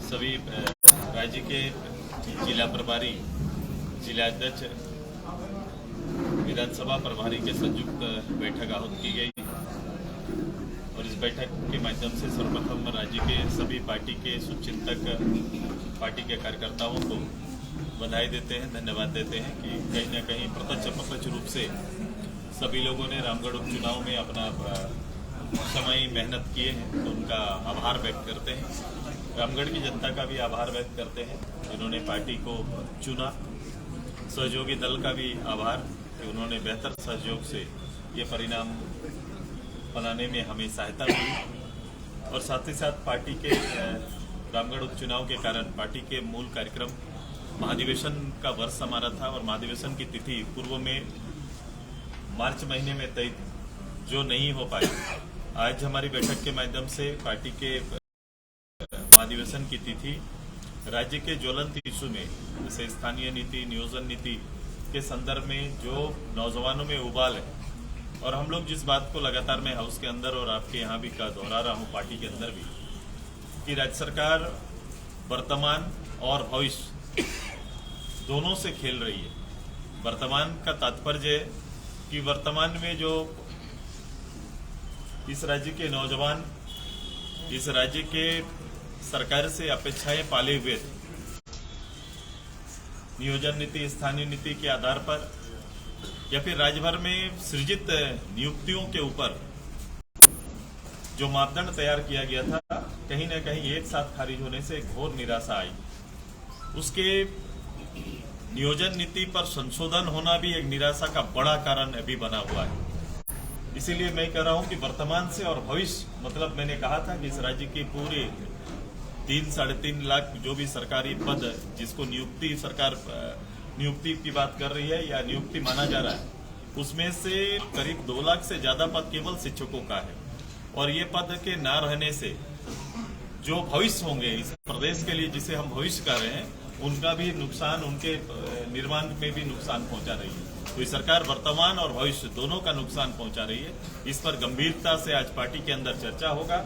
सभी राज्य के जिला प्रभारी, जिला अध्यक्ष, विधानसभा प्रभारी के संयुक्त बैठक आहूत की गई और इस बैठक के माध्यम से सर्वप्रथम राज्य के सभी पार्टी के शुभचिंतक, पार्टी के कार्यकर्ताओं को बधाई देते हैं, धन्यवाद देते हैं कि कहीं न कहीं प्रत्यक्ष रूप से सभी लोगों ने रामगढ़ उपचुनाव में अपना समय मेहनत किए हैं, तो उनका आभार व्यक्त करते हैं। रामगढ़ की जनता का भी आभार व्यक्त करते हैं जिन्होंने पार्टी को चुना। सहयोगी दल का भी आभार कि उन्होंने बेहतर सहयोग से ये परिणाम बनाने में हमें सहायता मिली। और साथ ही साथ पार्टी के रामगढ़ उपचुनाव के कारण पार्टी के मूल कार्यक्रम महाधिवेशन का वर्ष हमारा था और महाधिवेशन की तिथि पूर्व में मार्च महीने में तय जो नहीं हो पाई। आज हमारी बैठक के माध्यम से पार्टी के महाधिवेशन की तिथि राज्य के ज्वलंत इशू में, जैसे स्थानीय नीति, नियोजन नीति के संदर्भ में जो नौजवानों में उबाल है, और हम लोग जिस बात को लगातार मैं हाउस के अंदर और आपके यहाँ भी का दोहरा रहा हूँ, पार्टी के अंदर भी, कि राज्य सरकार वर्तमान और भविष्य दोनों से खेल रही है। वर्तमान का तात्पर्य है कि वर्तमान में जो इस राज्य के नौजवान, इस राज्य के सरकार से अपेक्षाएं पाले हुए थे, नियोजन नीति, स्थानीय नीति के आधार पर या फिर राज्य भर में सृजित नियुक्तियों के ऊपर जो मापदंड तैयार किया गया था, कहीं न कहीं एक साथ खारिज होने से घोर निराशा आई। उसके नियोजन नीति पर संशोधन होना भी एक निराशा का बड़ा कारण अभी बना हुआ है। इसीलिए मैं कह रहा हूं कि वर्तमान से और भविष्य, मतलब मैंने कहा था कि इस राज्य के पूरे 3-3.5 लाख जो भी सरकारी पद जिसको नियुक्ति, सरकार नियुक्ति की बात कर रही है या नियुक्ति माना जा रहा है, उसमें से करीब 2 लाख से ज्यादा पद केवल शिक्षकों का है। और ये पद के ना रहने से जो भविष्य होंगे इस प्रदेश के लिए, जिसे हम भविष्य कह रहे हैं, उनका भी नुकसान, उनके निर्माण में भी नुकसान पहुंचा रही है। तो ये सरकार वर्तमान और भविष्य दोनों का नुकसान पहुंचा रही है। इस पर गंभीरता से आज पार्टी के अंदर चर्चा होगा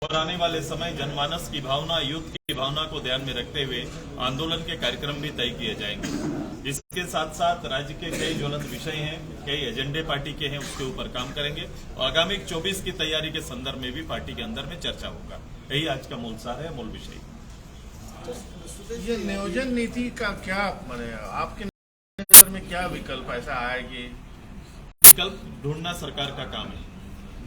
और आने वाले समय जनमानस की भावना, यूथ की भावना को ध्यान में रखते हुए आंदोलन के कार्यक्रम भी तय किए जाएंगे। इसके साथ साथ राज्य के कई ज्वलंत विषय हैं, कई एजेंडे पार्टी के हैं, उसके ऊपर काम करेंगे और आगामी 24 की तैयारी के संदर्भ में भी पार्टी के अंदर में चर्चा होगा। यही आज का मूल सार है, मूल विषय। ये नियोजन नीति का क्या माने, आपके नजर में क्या विकल्प ऐसा है कि विकल्प ढूंढना सरकार का काम है।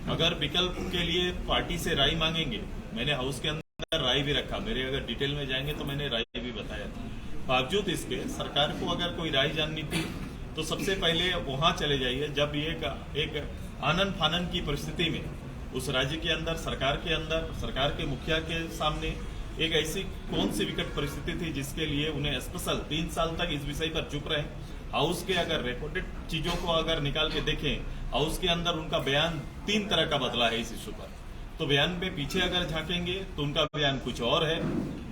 अगर विकल्प के लिए पार्टी से राय मांगेंगे, मैंने हाउस के अंदर राय भी रखा, मेरे अगर डिटेल में जाएंगे तो मैंने राय भी बताया था। बावजूद इसके सरकार को अगर कोई राय जाननी थी तो सबसे पहले वहां चले जाइए जब एक आनन फानन की परिस्थिति में उस राज्य के अंदर, सरकार के मुखिया के सामने एक ऐसी कौन सी विकट परिस्थिति थी जिसके लिए उन्हें स्पेशल 3 साल तक इस विषय पर चुप रहे। हाउस के अगर रिकॉर्डेड चीजों को अगर निकाल के देखें, हाउस के अंदर उनका बयान 3 तरह का बदला है इस इशू पर। तो बयान में पीछे अगर झांकेंगे तो उनका बयान कुछ और है,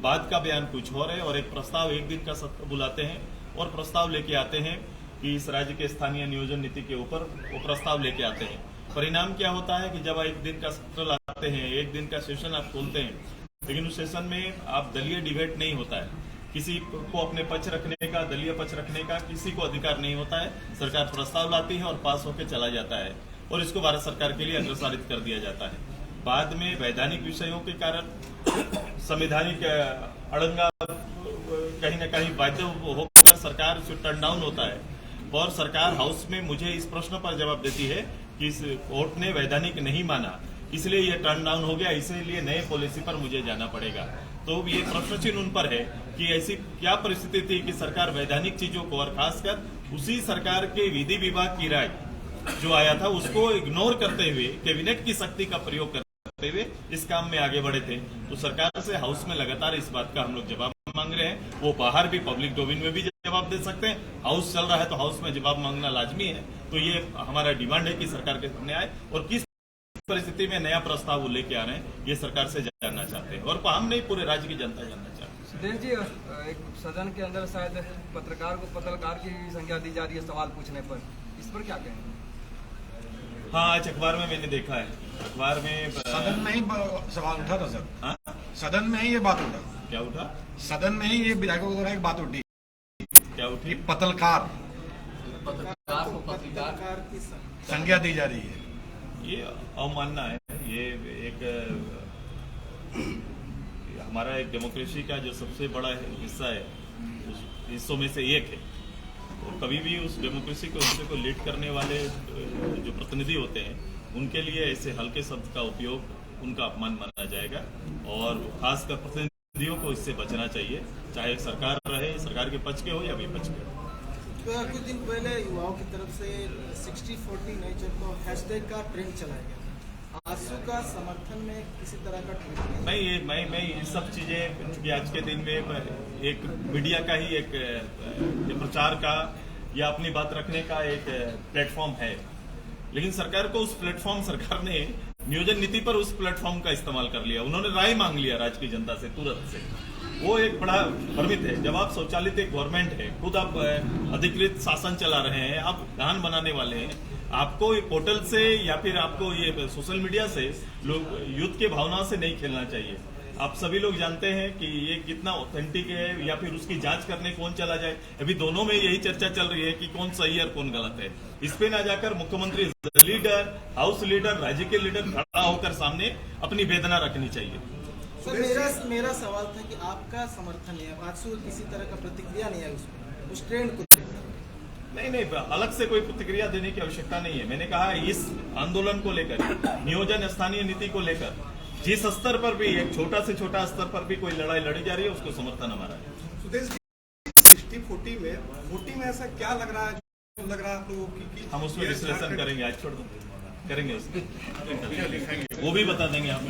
बाद का बयान कुछ और है, और एक प्रस्ताव, एक दिन का सत्र बुलाते हैं और प्रस्ताव लेके आते हैं कि इस राज्य के स्थानीय नियोजन नीति के ऊपर वो प्रस्ताव लेके आते हैं। परिणाम क्या होता है कि जब एक दिन का सत्र लाते हैं, एक दिन का सेशन आप खोलते हैं, लेकिन उस सेशन में आप दलीय डिबेट नहीं होता है, किसी को अपने पक्ष रखने का, दलीय पक्ष रखने का किसी को अधिकार नहीं होता है। सरकार प्रस्ताव लाती है और पास होकर चला जाता है और इसको भारत सरकार के लिए अग्रसारित कर दिया जाता है। बाद में वैधानिक विषयों के कारण संवैधानिक अड़ंगा कहीं न कहीं बाध्य होकर सरकार से टर्न डाउन होता है और सरकार हाउस में मुझे इस प्रश्न पर जवाब देती है कि इस कोर्ट ने वैधानिक नहीं माना, इसलिए ये टर्न डाउन हो गया, इसीलिए नए पॉलिसी पर मुझे जाना पड़ेगा। तो ये प्रश्न चिन्ह उन पर है कि ऐसी क्या परिस्थिति थी कि सरकार वैधानिक चीजों को, और खासकर उसी सरकार के विधि विभाग की राय जो आया था उसको इग्नोर करते हुए, कैबिनेट की शक्ति का प्रयोग करते हुए इस काम में आगे बढ़े थे। तो सरकार से हाउस में लगातार इस बात का हम लोग जवाब मांग रहे हैं। वो बाहर भी पब्लिक डोमेन में भी जवाब दे सकते हैं, हाउस चल रहा है तो हाउस में जवाब मांगना लाजमी है। तो ये हमारा डिमांड है कि सरकार के सामने आए और किस परिस्थिति में नया प्रस्ताव वो लेके आ रहे हैं, ये सरकार से जानना चाहते हैं और हम नहीं, पूरे राज्य की जनता जानना चाहती है। सुदेश जी, एक सदन के अंदर शायद पत्रकार को पत्रकार की संज्ञा दी जा रही है सवाल पूछने पर, इस पर क्या कहेंगे? हाँ, आज अखबार में मैंने देखा है, अखबार में सदन में ही सवाल उठा था सर। हाँ? सदन में ही ये बात उठा। क्या उठा? सदन में ही ये विधायकों के द्वारा एक बात उठी, क्या उठी? ये पत्रकार की संज्ञा दी जा रही है। ये अवमानना है। ये एक हमारा एक डेमोक्रेसी का जो सबसे बड़ा हिस्सा है, उस हिस्सों में से एक है। और कभी भी उस डेमोक्रेसी को लीड करने वाले जो प्रतिनिधि होते हैं, उनके लिए ऐसे हल्के शब्द का उपयोग उनका अपमान माना जाएगा। और खासकर प्रतिनिधियों को इससे बचना चाहिए, चाहे सरकार रहे, सरकार के पक्ष के हो या विपक्ष के हो। कुछ दिन पहले युवाओं की तरफ से 60-40 नेचर को हैशटैग का ट्रेंड चलाया गया। आंसू का समर्थन में किसी तरह का ट्रेंड नहीं, मैं ये सब चीजें, क्योंकि आज के दिन में एक मीडिया का ही एक प्रचार का या अपनी बात रखने का एक प्लेटफॉर्म है, लेकिन सरकार को उस प्लेटफॉर्म, सरकार ने नियोजन नीति पर उस प्लेटफॉर्म का इस्तेमाल कर लिया। उन्होंने राय मांग लिया राज्य की जनता से तुरंत से। वो एक बड़ा भ्रमित है। जब आप स्वचालित एक गवर्नमेंट है, खुद आप अधिकृत शासन चला रहे हैं, आप विधान बनाने वाले हैं, आपको पोर्टल से या फिर आपको ये सोशल मीडिया से लोग युद्ध के भावनाओं से नहीं खेलना चाहिए। आप सभी लोग जानते हैं कि ये कितना ऑथेंटिक है, या फिर उसकी जांच करने कौन चला जाए। अभी दोनों में यही चर्चा चल रही है कि कौन सही है और कौन गलत है। इस पे ना जाकर मुख्यमंत्री लीडर, हाउस लीडर, राज्य के लीडर खड़ा होकर सामने अपनी वेदना रखनी चाहिए। सर, मेरा सवाल था कि आपका समर्थन है, आंसू किसी तरह का प्रतिक्रिया नहीं है उसमें, उस ट्रेंड को? नहीं, अलग से कोई प्रतिक्रिया देने की आवश्यकता नहीं है। मैंने कहा इस आंदोलन को लेकर, नियोजन स्थानीय नीति को लेकर जिस स्तर पर भी, एक छोटा से छोटा स्तर पर भी कोई लड़ाई लड़ी जा रही है, उसको समर्थन हमारा है। सुदेश जी, 60-40 में ऐसा क्या लग रहा है आप लोगों की? हम उसमें विश्लेषण करेंगे, आज छोड़ दो, करेंगे उसमें, वो भी बता देंगे आप।